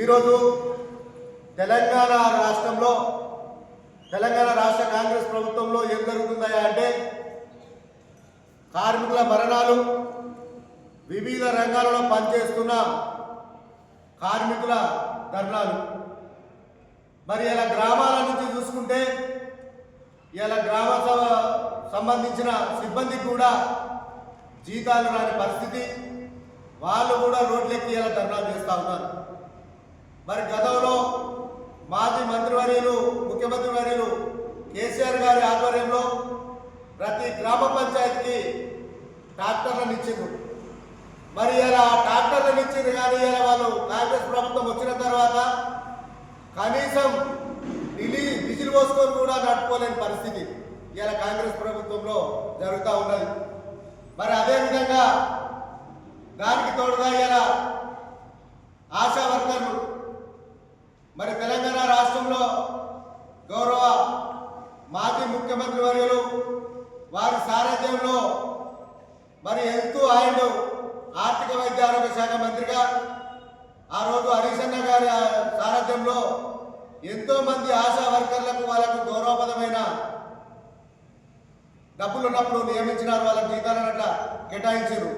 ఈరోజు తెలంగాణ రాష్ట్రంలో తెలంగాణ రాష్ట్ర కాంగ్రెస్ ప్రభుత్వంలో ఏం జరుగుతుందా అంటే కార్మికుల మరణాలు, వివిధ రంగాలలో పనిచేస్తున్న కార్మికుల ధర్నాలు. మరి ఇలా గ్రామాల నుంచి చూసుకుంటే ఇలా గ్రామ సంబంధించిన సిబ్బందికి కూడా జీతాలు రాని పరిస్థితి, వాళ్ళు కూడా రోడ్లెక్కి ఇలా ధర్నాలు చేస్తూ ఉన్నారు. మరి గతంలో మాజీ మంత్రివర్యులు, ముఖ్యమంత్రి వర్యులు కేసీఆర్ గారి ఆధ్వర్యంలో ప్రతి గ్రామ పంచాయతీకి ట్రాక్టర్లను ఇచ్చిండ్రు. మరి ఇలా ట్రాక్టర్లను ఇచ్చింది కానీ ఇలా వాళ్ళు కాంగ్రెస్ ప్రభుత్వం వచ్చిన తర్వాత కనీసం డీజిల్ పోసుకొని కూడా నడుపుకోలేని పరిస్థితి ఇలా కాంగ్రెస్ ప్రభుత్వంలో జరుగుతూ ఉన్నది. మరి అదేవిధంగా దానికి తోడుగా ఇలా ఆశా వర్కర్లు, మరి తెలంగాణ రాష్ట్రంలో గౌరవ మాజీ ముఖ్యమంత్రి వర్యులు వారి సారథ్యంలో మరి హెల్త్ అండ్ ఆర్థిక వైద్య ఆరోగ్య శాఖ మంత్రిగా ఆ రోజు హరీష్ అన్న గారి సారథ్యంలో ఎంతో మంది ఆశా వర్కర్లకు వాళ్ళకు గౌరవప్రదమైన డబ్బులు ఉన్నప్పుడు నియమించినారు. వాళ్ళ జీతాలను అట్లా కేటాయించారు.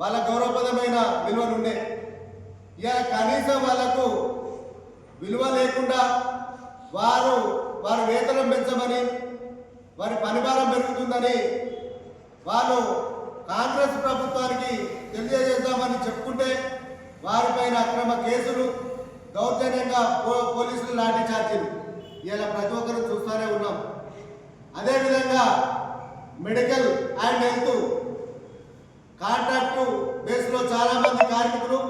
వాళ్ళ గౌరవప్రదమైన విలువలు ఉండే. ఇక కనీసం వాళ్లకు విలువ లేకుండా వారి వేతనం పెంచమని, వారి పనిభారం పెరుగుతుందని వాళ్ళు కాంగ్రెస్ ప్రభుత్వానికి తెలియజేద్దామని చెప్పుకుంటే వారిపైన అక్రమ కేసులు, దౌర్జన్యంగా పోలీసులు లాఠీ చార్జీలు ఇలా ప్రతి ఒక్కరు చూస్తూనే ఉన్నాం. అదేవిధంగా మెడికల్ అండ్ హెల్త్ కాంట్రాక్టు బేస్లో చాలామంది కార్మికులు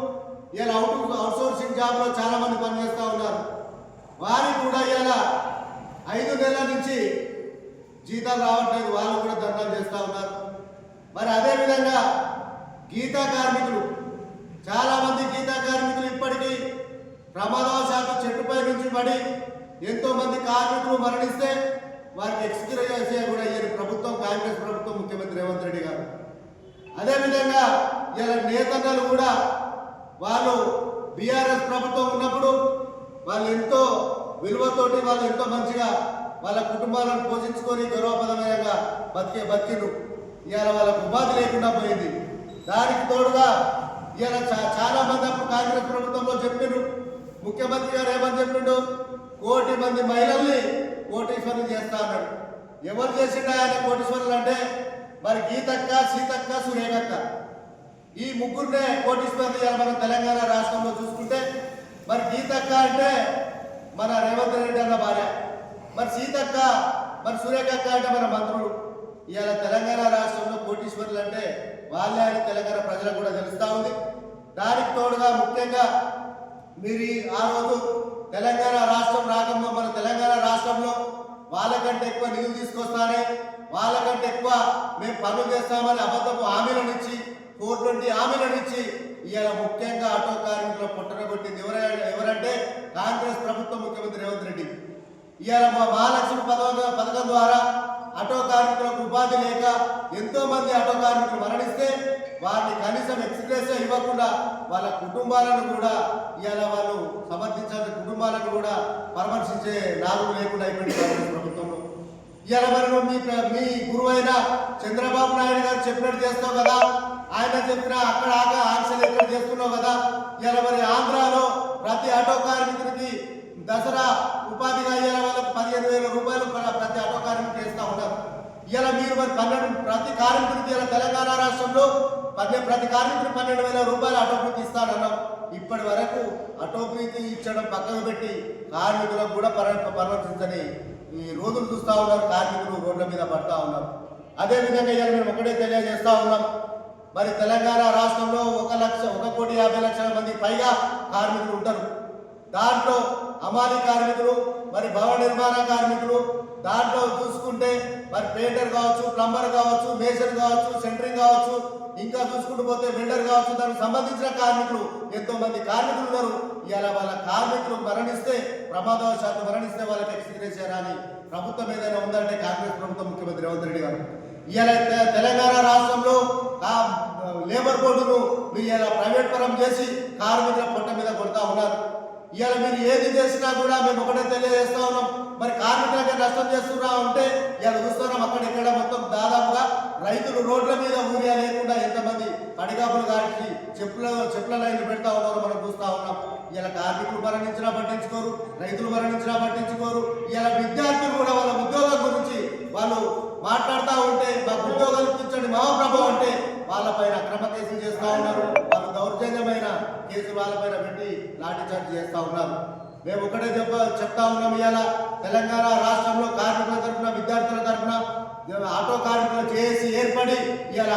ఇలా అవుట్సోర్సింగ్ జాబ్లో చాలామంది పనిచేస్తూ ఉన్నారు. వారికి కూడా ఇలా 5 నెలల నుంచి జీతాలు రావట్లేదు, వాళ్ళు కూడా ధర్నాలు చేస్తూ ఉన్నారు. మరి అదేవిధంగా గీతా కార్మికులు, చాలామంది గీతా కార్మికులు ఇప్పటికీ ప్రమాదవశాత్తు చెట్టుపై నుంచి పడి ఎంతోమంది కార్మికులు మరణిస్తే వారికి ఎక్స్గ్రేషియా కూడా ఇయ్యని ప్రభుత్వం కాంగ్రెస్ ప్రభుత్వం, ముఖ్యమంత్రి రేవంత్ రెడ్డి గారు. అదేవిధంగా ఇలా నేతన్నలు కూడా వాళ్ళు బీఆర్ఎస్ ప్రభుత్వం ఉన్నప్పుడు వాళ్ళు ఎంతో విలువతోటి వాళ్ళు ఎంతో మంచిగా వాళ్ళ కుటుంబాలను పోషించుకొని గౌరవప్రదమైనగా బతికిరు. ఇవాళ వాళ్ళకు ఉపాధి లేకుండా పోయింది. దానికి తోడుగా ఇవాళ చాలా మంది అప్పుడు కాంగ్రెస్ ప్రభుత్వంలో చెప్పిండ్రు, ముఖ్యమంత్రి గారు ఏమని చెప్పిండు, 1 కోటి మంది మహిళల్ని కోటీశ్వరులు చేస్తా అన్నాడు. ఎవరు చేసిండా ఆయన కోటీశ్వరులు అంటే మరి గీతక్క, సీతక్క, సురేఖక్క, ఈ ముగ్గురునే కోటీశ్వరులు. మనం తెలంగాణ రాష్ట్రంలో చూసుకుంటే మరి గీతక్క అంటే మన రేవంత్ రెడ్డి అన్న భార్య, మరి సీతక్క, మరి సురేఖక్క అంటే మన మంత్రులు. ఇవాళ తెలంగాణ రాష్ట్రంలో కోటీశ్వరులు అంటే వాళ్ళే అని తెలంగాణ ప్రజలకు కూడా తెలుస్తూ ఉంది. దానికి తోడుగా ముఖ్యంగా మీరు ఆ రోజు తెలంగాణ రాష్ట్రం రాకముందు మన తెలంగాణ రాష్ట్రంలో వాళ్ళకంటే ఎక్కువ నిధులు తీసుకొస్తానే, వాళ్ళకంటే ఎక్కువ మేము పనులు చేస్తామని అబద్ధపు హామీలను ఇచ్చి 420 హామీలను ఇచ్చి ఇవాళ ముఖ్యంగా ఆటో కార్మికుల పొట్టన కొట్టింది ఎవరంటే కాంగ్రెస్ ప్రభుత్వం, ముఖ్యమంత్రి రేవంత్ రెడ్డి. ఇవాళ మహాలక్ష్మి పథకం ద్వారా ఆటో కార్మికులకు ఉపాధి లేక ఎంతో మంది ఆటో కార్మికులు మరణిస్తే వారిని కనీసం ఎక్స్గ్రేషియా ఇవ్వకుండా వాళ్ళ కుటుంబాలను కూడా ఇవాళ వాళ్ళు సమర్థించాల్సిన కుటుంబాలను కూడా పరామర్శించే నాలుగు లేకుండా అయిపోయింది కాంగ్రెస్ ప్రభుత్వంలో. ఇవాళ మరి మీ గురువు అయిన చంద్రబాబు నాయుడు గారు చెప్పినట్టు చేస్తావు కదా, ఆయన చెప్పిన అక్కడ ఆంక్షలు ఎక్కడ చేస్తున్నావు కదా. ఇవాళ మరి ఆంధ్రాలో ప్రతి ఆటో కార్మికుడికి దసరా ఉపాధిగా ఇవాళ వాళ్ళకి 15,000 రూపాయలు ప్రతి ఆటో కార్మికుడు చేస్తూ ఉన్నారు. ఇలా మీరు మరి ప్రతి కార్మికుడికి ఇలా తెలంగాణ రాష్ట్రంలో ప్రతి కార్మికుడికి 12,000 రూపాయలు ఆటో భృతి ఇస్తానన్నాం. ఇప్పటి వరకు ఆటో భృతి ఇచ్చడం పక్కకు పెట్టి కార్మికులకు కూడా పరామర్శించని ఈ రోజులు చూస్తూ ఉన్నారు. కార్మికులు రోడ్ల మీద పడతా ఉన్నారు. అదేవిధంగా ఇలా మేము ఒకటే తెలియజేస్తూ ఉన్నాం, మరి తెలంగాణ రాష్ట్రంలో 1,50,00,000 మంది పైగా కార్మికులు ఉంటారు. దాంట్లో అమాలి కార్మికులు, మరి భవన నిర్మాణ కార్మికులు, దాంట్లో చూసుకుంటే మరి పెయింటర్ కావచ్చు, ప్లంబర్ కావచ్చు, మేసర్ కావచ్చు, సెంటరింగ్ కావచ్చు, ఇంకా చూసుకుంటూ పోతే వెల్డర్ కావచ్చు, దానికి సంబంధించిన కార్మికులు ఎంతో మంది కార్మికులు ఉన్నారు. ఇలా వాళ్ళ కార్మికులు మరణిస్తే, ప్రమాదవశాత్తు మరణిస్తే వాళ్ళకి ఎక్స్గ్రేషియా అని ప్రభుత్వం ఏదైనా ఉందంటే కాంగ్రెస్ ప్రభుత్వం, ముఖ్యమంత్రి రేవంత్ రెడ్డి గారు. ఇలా తెలంగాణ రాష్ట్రంలో లేబర్ బోర్డును మీరు ఇలా ప్రైవేట్ నిరంకురం చేసి కార్మికుల పొట్ట మీద కొడతా ఉన్నారు. ఇవాళ మీరు ఏది చేసినా కూడా మేము ఒకటే తెలియజేస్తా ఉన్నాం. మరి కార్మికులకే నష్టం చేస్తున్నా ఉంటే ఇవాళ చూస్తున్నాం అక్కడిక్కడ మొత్తం దాదాపుగా రైతులు రోడ్ల మీద ఊరియా లేకుండా ఎంతమంది పడిగాపులు కాల్చి చెప్పుల లైన్లు పెడతా ఉన్నారో మనం చూస్తా ఉన్నాం. ఇలా కార్మికులు మరణించినా పట్టించుకోరు, రైతులు మరణించినా పట్టించుకోరు. ఇలా విద్యార్థులు కూడా వాళ్ళ ఉద్యోగాల గురించి వాళ్ళు మాట్లాడుతూ ఉంటే మాకు ఉద్యోగాలు ఇప్పించండి మహాప్రభు అంటే వాళ్ళపైన అక్రమ కేసులు చేస్తూ ఉన్నారు. వాళ్ళు దౌర్జన్యమైన కేసులు వాళ్ళపైన పెట్టి లాఠీ చార్జ్ చేస్తూ ఉన్నారు. మేము ఒకటే చెప్తా ఉన్నాం. ఇవాళ తెలంగాణ రాష్ట్రంలో కార్మికుల తరఫున విద్యార్థుల తరఫున ఆటో కార్మికులు చేసి ఏర్పడి ఇవాళ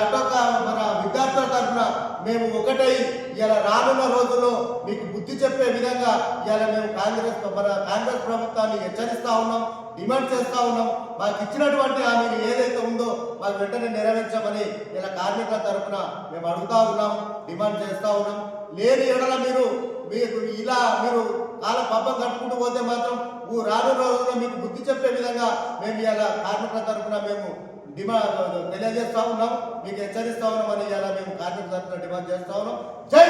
మన విద్యార్థుల తరఫున మేము ఒకటై ఇవాళ రానున్న రోజుల్లో మీకు బుద్ధి చెప్పే విధంగా ఇవాళ మేము కాంగ్రెస్ ప్రభుత్వాన్ని హెచ్చరిస్తా ఉన్నాం, డిమాండ్ చేస్తా ఉన్నాం. మాకు ఇచ్చినటువంటి హామీలు ఏదైతే ఉందో మాకు వెంటనే నెరవేర్చమని ఇలా కార్మికుల తరఫున మేము అడుగుతా ఉన్నాం, డిమాండ్ చేస్తా ఉన్నాం. లేని ఎడల మీరు కాలం పబ్బం కట్టుకుంటూ పోతే మాత్రం రాను రోజుల్లో మీకు బుద్ధి చెప్పే విధంగా మేము ఇలా కార్మికుల తరఫున మేము డిమాండ్ తెలియజేస్తా ఉన్నాం, మీకు హెచ్చరిస్తా ఉన్నాం అని ఇలా మేము కార్మికుల తరఫున డిమాండ్ చేస్తా ఉన్నాం. జై